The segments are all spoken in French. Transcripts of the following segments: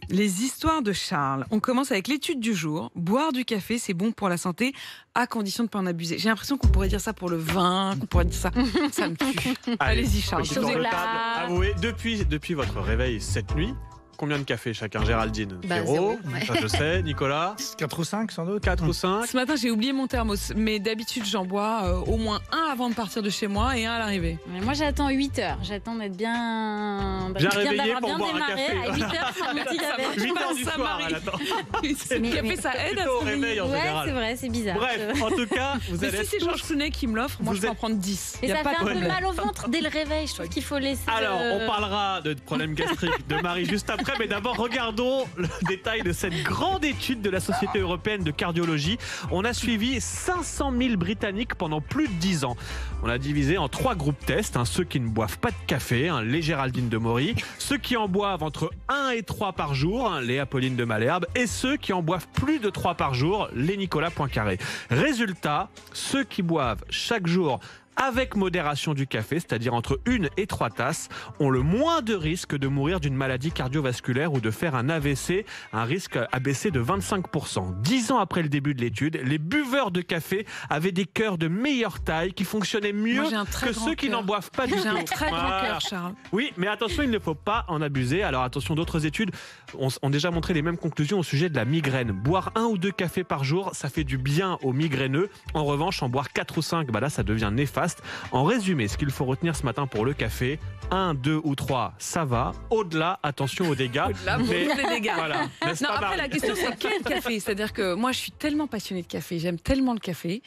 Les histoires de Charles. On commence avec l'étude du jour. Boire du café, c'est bon pour la santé, à condition de ne pas en abuser. J'ai l'impression qu'on pourrait dire ça pour le vin, qu'on pourrait dire ça. Ça me tue. Allez-y, Charles. Petit tour de table. Avouez, depuis votre réveil cette nuit, combien de café chacun? Géraldine? Zéro. Ça je sais. Nicolas? 4 ou 5 sans doute. 4 ou 5. Ce matin, j'ai oublié mon thermos, mais d'habitude, j'en bois au moins un avant de partir de chez moi et un à l'arrivée. Mais moi, j'attends 8 heures. J'attends d'être bien réveillé d'avoir pour bien boire un démarré. café. À 8 heures, c'est un petit café. 8 heures du Ça soir, m'arrive. elle attend. Le café, ça aide à Plutôt au se réveil réveiller. en Ouais, général. c'est vrai, c'est bizarre. Bref, en tout cas, vous Mais allez si c'est Georges Sounet qui me l'offre, moi Vous je peux en êtes- prendre 10. Et Y a ça pas fait de un peu problème. mal au ventre dès le réveil. Je trouve qu'il faut laisser. Alors, on parlera de problèmes gastriques de Marie juste après, mais d'abord, regardons le détail de cette grande étude de la Société européenne de cardiologie. On a suivi 500 000 Britanniques pendant plus de 10 ans. On a divisé en 3 groupes tests, ceux qui ne boivent pas de café, les Géraldine de Maury, ceux qui en boivent entre 1 et 3 par jour, les Apolline de Malherbe, et ceux qui en boivent plus de 3 par jour, les Nicolas Poincaré. Résultat, ceux qui boivent chaque jour avec modération du café, c'est-à-dire entre 1 et 3 tasses, ont le moins de risque de mourir d'une maladie cardiovasculaire ou de faire un AVC, un risque abaissé de 25%. 10 ans après le début de l'étude, les buveurs de café avaient des cœurs de meilleure taille qui fonctionnaient mieux Moi, j'ai un très que grand ceux qui cœur. n'en boivent pas du tout. J'ai un très grand Voilà. cœur, Charles. Oui, mais attention, il ne faut pas en abuser. Alors attention, d'autres études ont déjà montré les mêmes conclusions au sujet de la migraine. Boire 1 ou 2 cafés par jour, ça fait du bien aux migraineux. En revanche, en boire 4 ou 5, là, ça devient néfaste. En résumé, ce qu'il faut retenir ce matin pour le café, 1, 2 ou 3, ça va. Au-delà, attention aux dégâts. Au-delà, beaucoup de dégâts. Voilà. N'est-ce Non, pas, après Marie la question c'est quel café. C'est-à-dire que moi je suis tellement passionnée de café, j'aime tellement le café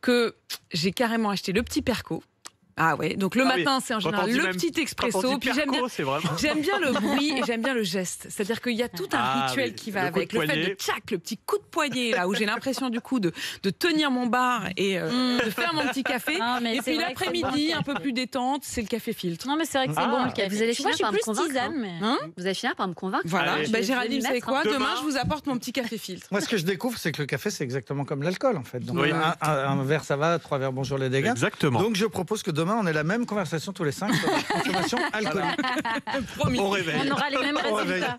que j'ai carrément acheté le petit Perco. Ah ouais, donc le Ah oui. matin c'est en Quand on général dit le même- petit Quand on expresso, dit puis j'aime bien, Perco, c'est vraiment... j'aime bien le bruit et j'aime bien le geste. C'est-à-dire qu'il y a tout un Ah rituel oui, qui va le coup de avec le fait poignet. de tchac, le petit coup de poignet là où j'ai l'impression du coup de tenir mon bar et de faire mon petit café. Non, mais Et c'est puis vrai que c'est l'après-midi bon. un peu plus détente, c'est le café filtre. Non, mais c'est vrai que c'est Ah. bon le café. Vous allez Tu vois, finir je suis par me plus convaincre, tisane, mais. Hein Vous allez finir par me convaincre. Voilà, Allez. bah, Je vais Géraldine, m'y vous savez mettre, quoi? hein. Demain Demain, je vous apporte mon petit café filtre. Moi, ce que je découvre, c'est que le café, c'est exactement comme l'alcool, en fait. Donc, Oui. un verre, ça va, 3 verres, bonjour les dégâts. Exactement. Donc, je propose que demain, on ait la même conversation tous les 5 sur la consommation alcoolique. Promis. Au réveil. On aura les mêmes Au réveil. résultats.